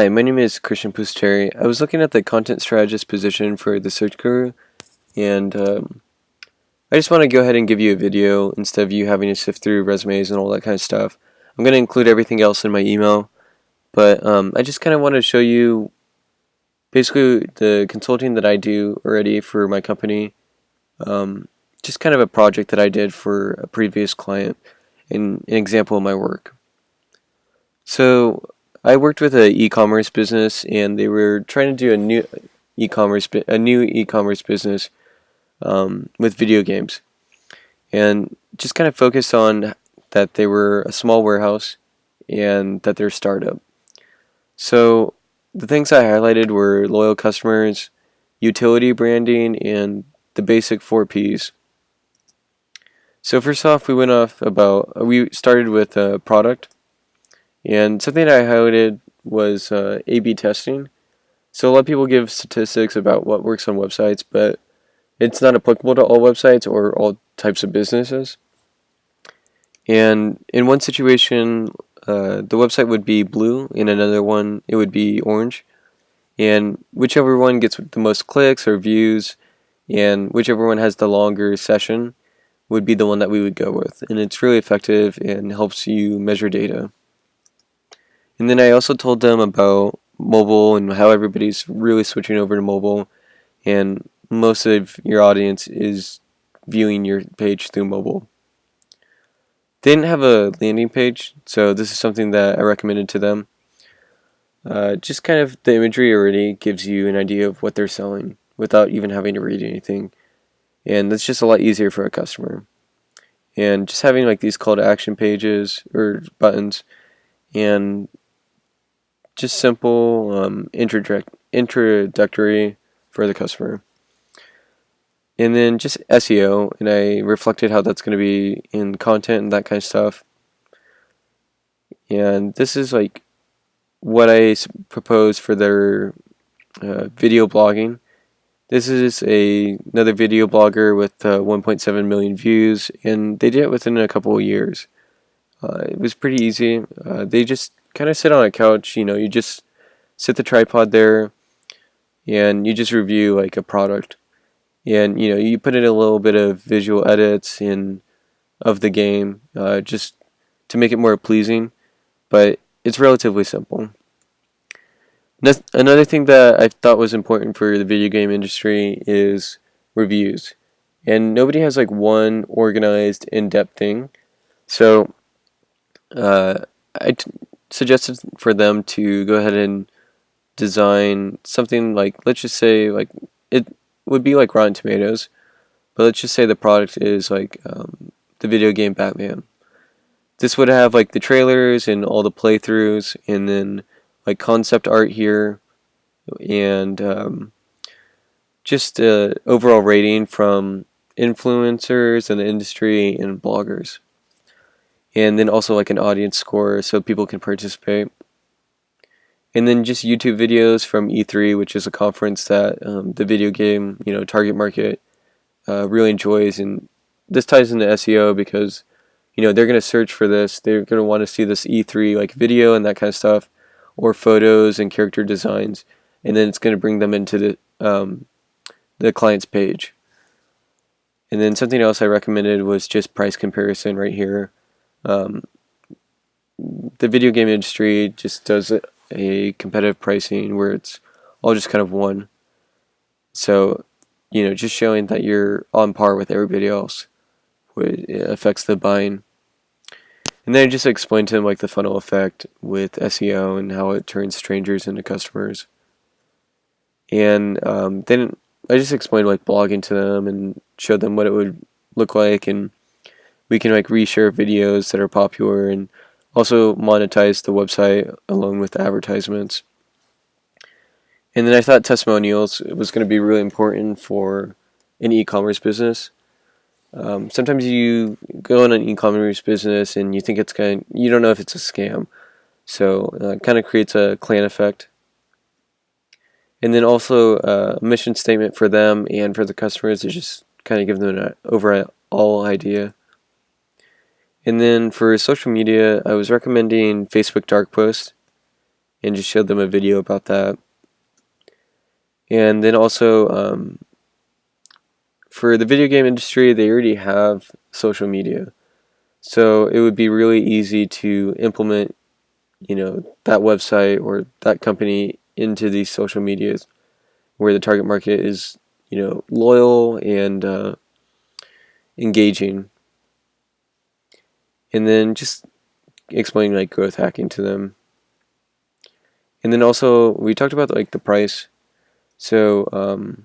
Hi, my name is Christian Pusateri. I was looking at the content strategist position for the Search Guru, and I just want to go ahead and give you a video instead of you having to sift through resumes and all that kind of stuff. I'm going to include everything else in my email, but I just kind of want to show you basically the consulting that I do already for my company, just kind of a project that I did for a previous client, and an example of my work. So I worked with an e-commerce business, and they were trying to do a new e-commerce business with video games, and just kind of focused on that they were a small warehouse and that they're a startup. So the things I highlighted were loyal customers, utility branding, and the basic 4 Ps. So first off, we started with a product, and something I highlighted was A/B testing. So a lot of people give statistics about what works on websites, but it's not applicable to all websites or all types of businesses. And in one situation, the website would be blue, in another one, it would be orange. And whichever one gets the most clicks or views, and whichever one has the longer session, would be the one that we would go with. And it's really effective and helps you measure data. And then I also told them about mobile and how everybody's really switching over to mobile, and most of your audience is viewing your page through mobile. They didn't have a landing page, so this is something that I recommended to them. Just kind of the imagery already gives you an idea of what they're selling without even having to read anything, and that's just a lot easier for a customer. And just having like these call to action pages or buttons, and just simple introductory for the customer. And then just SEO, and I reflected how that's going to be in content and that kind of stuff. And this is like what I propose for their video blogging. This is another video blogger with 1.7 million views, and they did it within a couple of years. It was pretty easy. They just kind of sit on a couch, you just sit the tripod there, and you just review like a product. And you put in a little bit of visual edits of the game, just to make it more pleasing, but it's relatively simple. Another thing that I thought was important for the video game industry is reviews. And nobody has like one organized, in-depth thing. So I suggested for them to go ahead and design something like, let's just say, like it would be like Rotten Tomatoes, but let's just say the product is like the video game Batman. This would have like the trailers and all the playthroughs, and then like concept art here, and just overall rating from influencers in the industry and bloggers, and then also like an audience score so people can participate, and then just YouTube videos from E3, which is a conference that the video game target market really enjoys. And this ties into SEO because they're going to search for this. They're going to want to see this E3 like video and that kind of stuff, or photos and character designs, and then it's going to bring them into the client's page. And then something else I recommended was just price comparison right here. The video game industry just does a competitive pricing where it's all just kind of one. So, just showing that you're on par with everybody else affects the buying. And then I just explained to him like the funnel effect with SEO and how it turns strangers into customers. And then I just explained like blogging to them and showed them what it would look like, and we can like reshare videos that are popular and also monetize the website along with advertisements. And then I thought testimonials was going to be really important for an e-commerce business. Sometimes you go in an e-commerce business and you think you don't know if it's a scam. So it kind of creates a clan effect. And then also a mission statement for them and for the customers to just kind of give them an overall idea. And then for social media, I was recommending Facebook Dark Post. and just showed them a video about that. And then also, for the video game industry, they already have social media. So it would be really easy to implement, that website or that company into these social medias where the target market is, loyal and engaging. And then just explaining like growth hacking to them. And then also we talked about like the price. So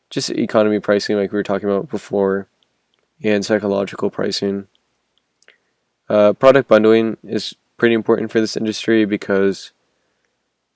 just economy pricing like we were talking about before, and psychological pricing. Product bundling is pretty important for this industry because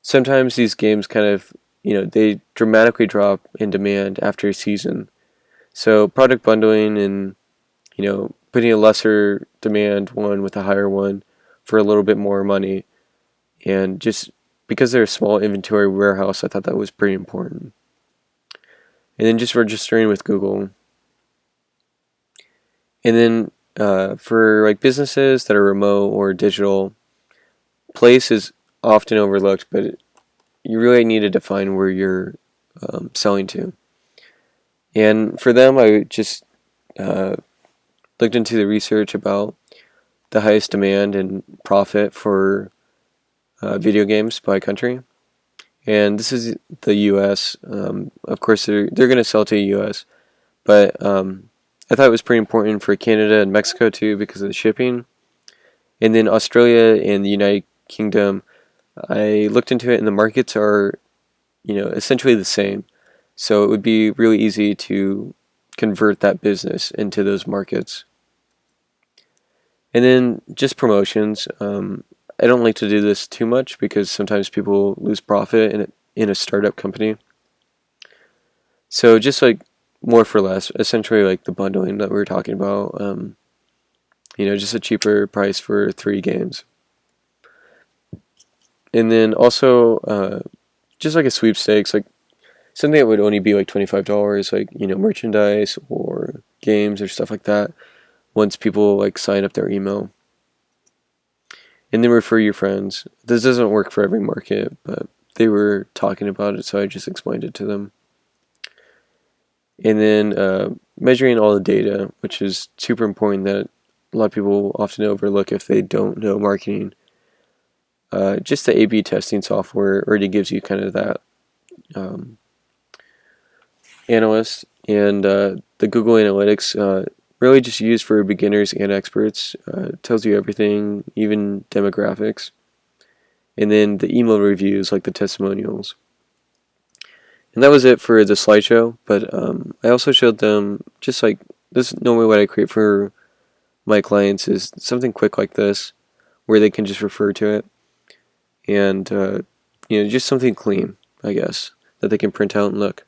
sometimes these games kind of, they dramatically drop in demand after a season. So product bundling and, putting a lesser demand one with a higher one for a little bit more money. And just because they're a small inventory warehouse, I thought that was pretty important. And then just registering with Google. And then for like businesses that are remote or digital, place is often overlooked, but you really need to define where you're selling to. And for them, I just looked into the research about the highest demand and profit for video games by country. And this is the U.S. Of course, they're going to sell to the U.S., but I thought it was pretty important for Canada and Mexico too because of the shipping. And then Australia and the United Kingdom, I looked into it, and the markets are, essentially the same. So it would be really easy to convert that business into those markets. And then just promotions. I don't like to do this too much because sometimes people lose profit in a startup company. So just like more for less, essentially like the bundling that we were talking about. Just a cheaper price for 3 games. And then also just like a sweepstakes, like something that would only be like $25, like merchandise or games or stuff like that. Once people like sign up their email. And then refer your friends. This doesn't work for every market, but they were talking about it, so I just explained it to them. And then measuring all the data, which is super important that a lot of people often overlook if they don't know marketing. Just the A/B testing software already gives you kind of that analyst, and the Google Analytics really just used for beginners and experts. Tells you everything, even demographics. And then the email reviews, like the testimonials. And that was it for the slideshow, but I also showed them just like this is normally what I create for my clients is something quick like this where they can just refer to it, and just something clean, I guess, that they can print out and look.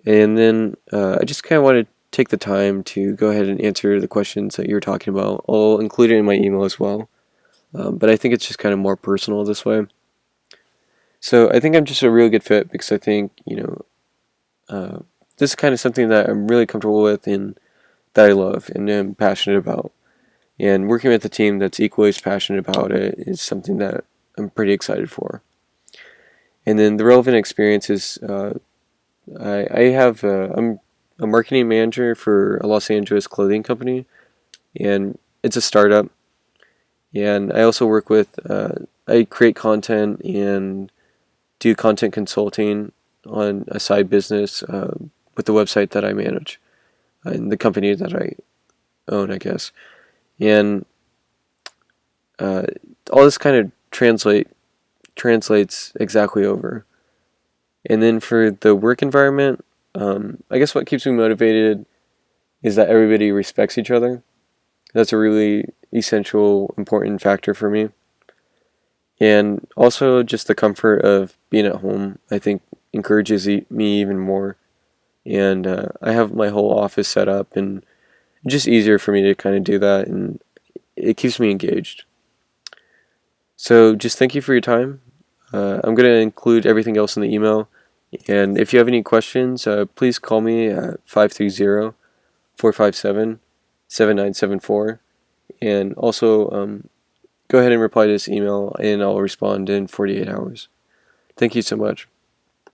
And then I just kind of want to take the time to go ahead and answer the questions that you're talking about. I'll include it in my email as well, but I think it's just kind of more personal this way. So I think I'm just a really good fit because I think, this is kind of something that I'm really comfortable with and that I love and am passionate about. And working with a team that's equally as passionate about it is something that I'm pretty excited for. And then the relevant experiences, I'm a marketing manager for a Los Angeles clothing company, and it's a startup. And I also work with, I create content and do content consulting on a side business with the website that I manage and the company that I own, I guess. And all this kind of translates exactly over. And then for the work environment, I guess what keeps me motivated is that everybody respects each other. That's a really essential, important factor for me. And also just the comfort of being at home, I think, encourages me even more. And I have my whole office set up, and it's just easier for me to kind of do that, and it keeps me engaged. So just thank you for your time. I'm going to include everything else in the email. And if you have any questions, please call me at 530-457-7974. And also, go ahead and reply to this email, and I'll respond in 48 hours. Thank you so much.